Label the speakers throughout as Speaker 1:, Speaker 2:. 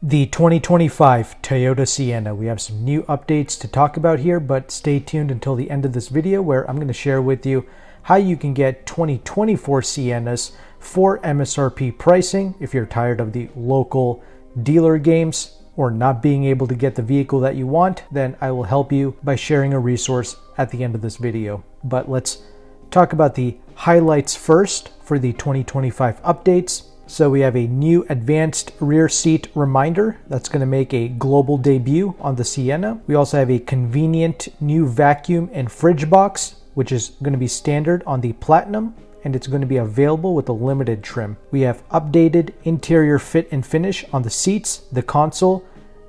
Speaker 1: The 2025 Toyota Sienna. We have some new updates to talk about here, but stay tuned until the end of this video where I'm going to share with you how you can get 2024 Siennas for MSRP pricing if you're tired of the local dealer games or not being able to get the vehicle that you want. Then I will help you by sharing a resource at the end of this video. But let's talk about the highlights first for the 2025 updates. So we have a new advanced rear seat reminder that's going to make a global debut on the Sienna. We also have a convenient new vacuum and fridge box, which is going to be standard on the Platinum, and it's going to be available with a limited trim. We have updated interior fit and finish on the seats, the console,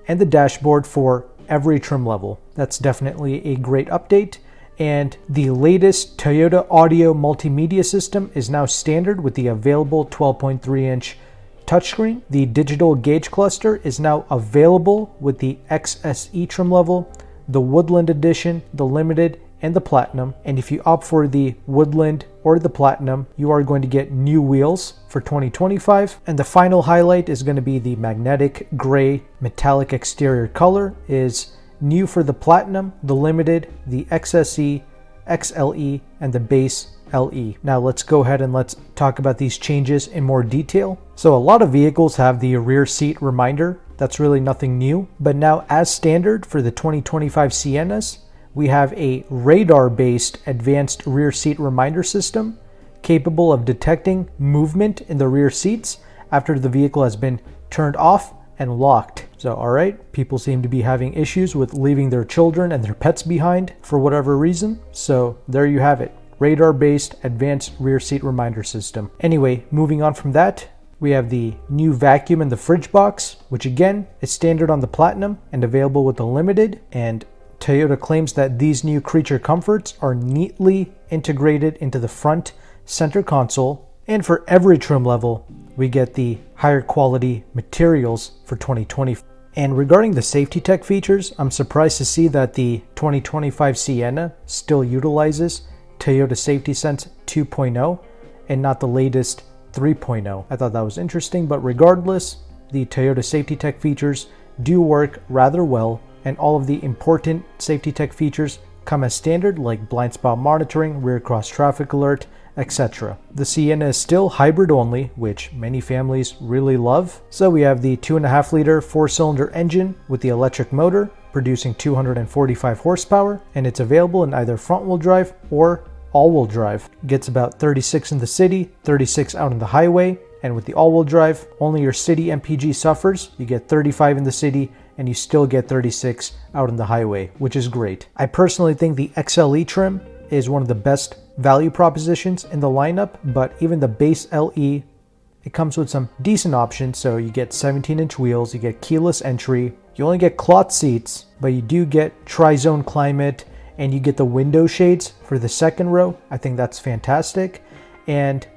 Speaker 1: and the dashboard for every trim level. That's definitely a great update. And the latest Toyota audio multimedia system is now standard with the available 12.3-inch touchscreen. The digital gauge cluster is now available with the XSE trim level, the Woodland edition, the Limited, and the Platinum. And if you opt for the Woodland or the Platinum, you are going to get new wheels for 2025. And the final highlight is going to be the magnetic gray metallic exterior color is new for the Platinum, the Limited, the XSE, XLE, and the base LE. Now let's go ahead and let's talk about these changes in more detail. So a lot of vehicles have the rear seat reminder. That's really nothing new. But now as standard for the 2025 Siennas, we have a radar-based advanced rear seat reminder system capable of detecting movement in the rear seats after the vehicle has been turned off and locked. So, all right, people seem to be having issues with leaving their children and their pets behind for whatever reason. So there you have it, radar-based advanced rear seat reminder system. Anyway, moving on from that, we have the new vacuum in the fridge box, which again is standard on the Platinum and available with the Limited. And Toyota claims that these new creature comforts are neatly integrated into the front center console. And for every trim level, we get the higher quality materials for 2020. And regarding the safety tech features, I'm surprised to see that the 2025 Sienna still utilizes Toyota Safety Sense 2.0 and not the latest 3.0. I thought that was interesting, but regardless, the Toyota safety tech features do work rather well, and all of the important safety tech features come as standard, like blind spot monitoring, rear cross traffic alert, etc. The Sienna is still hybrid only, which many families really love. So we have the 2.5-liter 4-cylinder engine with the electric motor producing 245 horsepower, and it's available in either front-wheel drive or all-wheel drive. Gets about 36 in the city, 36 out on the highway, and with the all-wheel drive, only your city MPG suffers. You get 35 in the city, and you still get 36 out on the highway, which is great. I personally think the XLE trim is one of the best value propositions in the lineup, but even the base LE, it comes with some decent options. So you get 17-inch wheels, you get keyless entry, you only get cloth seats, but you do get tri-zone climate, and you get the window shades for the second row. I think that's fantastic. And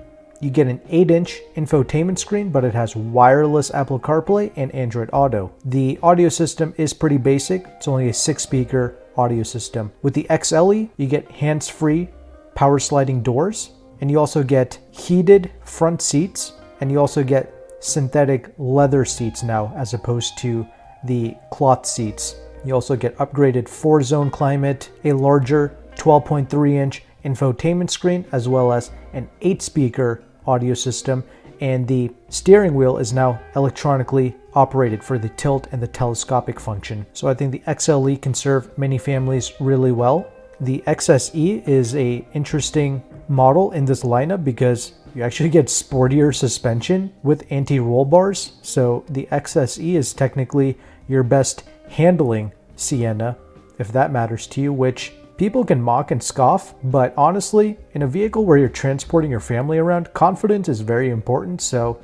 Speaker 1: you get an 8-inch infotainment screen, but it has wireless Apple CarPlay and Android Auto. The audio system is pretty basic. It's only a 6-speaker audio system. With the XLE, you get hands-free power sliding doors, and you also get heated front seats, and you also get synthetic leather seats now as opposed to the cloth seats. You also get upgraded 4-zone climate, a larger 12.3-inch infotainment screen, as well as an 8-speaker audio system, and the steering wheel is now electronically operated for the tilt and the telescopic function. So I think the XLE can serve many families really well. The XSE is a interesting model in this lineup because you actually get sportier suspension with anti-roll bars. So the XSE is technically your best handling Sienna, if that matters to you, which people can mock and scoff, but honestly, in a vehicle where you're transporting your family around, confidence is very important, so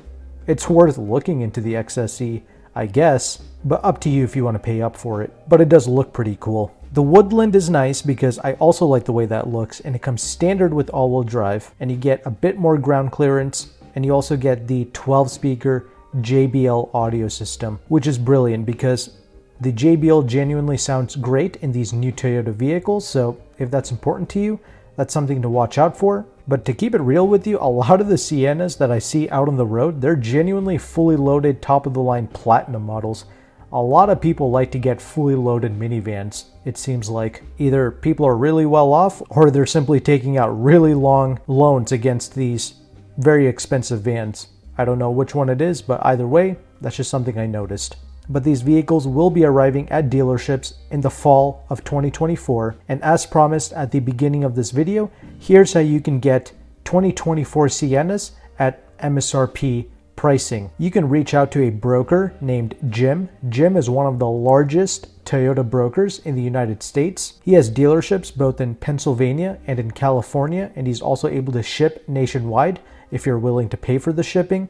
Speaker 1: it's worth looking into the XSE, I guess, but up to you if you want to pay up for it. But it does look pretty cool. The Woodland is nice because I also like the way that looks, and it comes standard with all-wheel drive, and you get a bit more ground clearance, and you also get the 12-speaker JBL audio system, which is brilliant because the JBL genuinely sounds great in these new Toyota vehicles, so if that's important to you, that's something to watch out for. But to keep it real with you, a lot of the Siennas that I see out on the road, they're genuinely fully loaded top of the line platinum models. A lot of people like to get fully loaded minivans. It seems like either people are really well off or they're simply taking out really long loans against these very expensive vans. I don't know which one it is, but either way, that's just something I noticed. But these vehicles will be arriving at dealerships in the fall of 2024. And as promised at the beginning of this video, here's how you can get 2024 Siennas at MSRP pricing. You can reach out to a broker named Jim. Jim is one of the largest Toyota brokers in the United States. He has dealerships both in Pennsylvania and in California, and he's also able to ship nationwide if you're willing to pay for the shipping.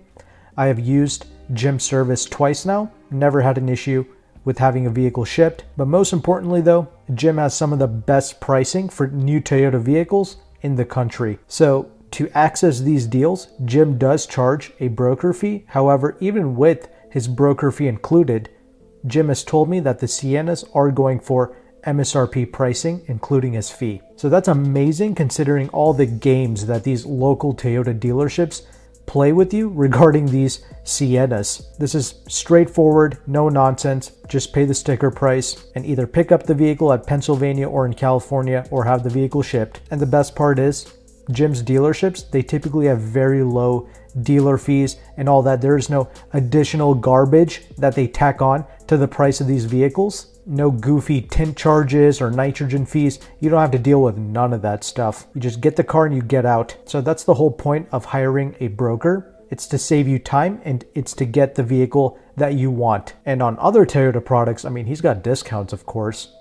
Speaker 1: I have used Jim's service twice now, never had an issue with having a vehicle shipped. But most importantly though, Jim has some of the best pricing for new Toyota vehicles in the country. So to access these deals, Jim does charge a broker fee. However, even with his broker fee included, Jim has told me that the Siennas are going for MSRP pricing, including his fee. So that's amazing considering all the games that these local Toyota dealerships play with you regarding these Siennas. This is straightforward, no nonsense. Just pay the sticker price and either pick up the vehicle at Pennsylvania or in California or have the vehicle shipped. And the best part is, Jim's dealerships, they typically have very low dealer fees and all that. There is no additional garbage that they tack on to the price of these vehicles. No goofy tint charges or nitrogen fees. You don't have to deal with none of that stuff. You just get the car and you get out. So that's the whole point of hiring a broker. It's to save you time and it's to get the vehicle that you want. And on other Toyota products, I mean, he's got discounts, of course,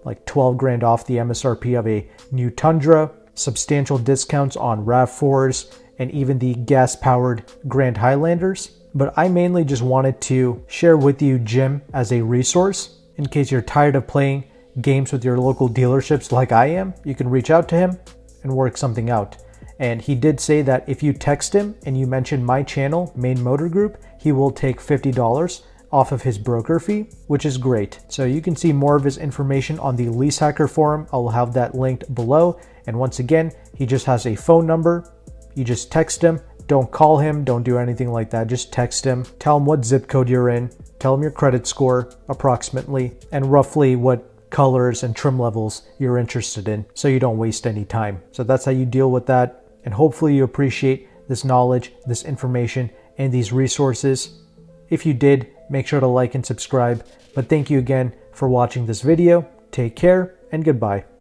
Speaker 1: like 12 grand off the MSRP of a new Tundra, substantial discounts on RAV4s, and even the gas-powered Grand Highlanders. But I mainly just wanted to share with you Jim as a resource. In case you're tired of playing games with your local dealerships like I am, you can reach out to him and work something out. And he did say that if you text him and you mention my channel, Meyn Motor Group, he will take $50 off of his broker fee, which is great. So you can see more of his information on the Leasehackr forum. I'll have that linked below. And once again, he just has a phone number. You just text him. Don't call him. Don't do anything like that. Just text him. Tell him what zip code you're in. Tell him your credit score approximately and roughly what colors and trim levels you're interested in so you don't waste any time. So that's how you deal with that. And hopefully you appreciate this knowledge, this information, and these resources. If you did, make sure to like and subscribe. But thank you again for watching this video. Take care and goodbye.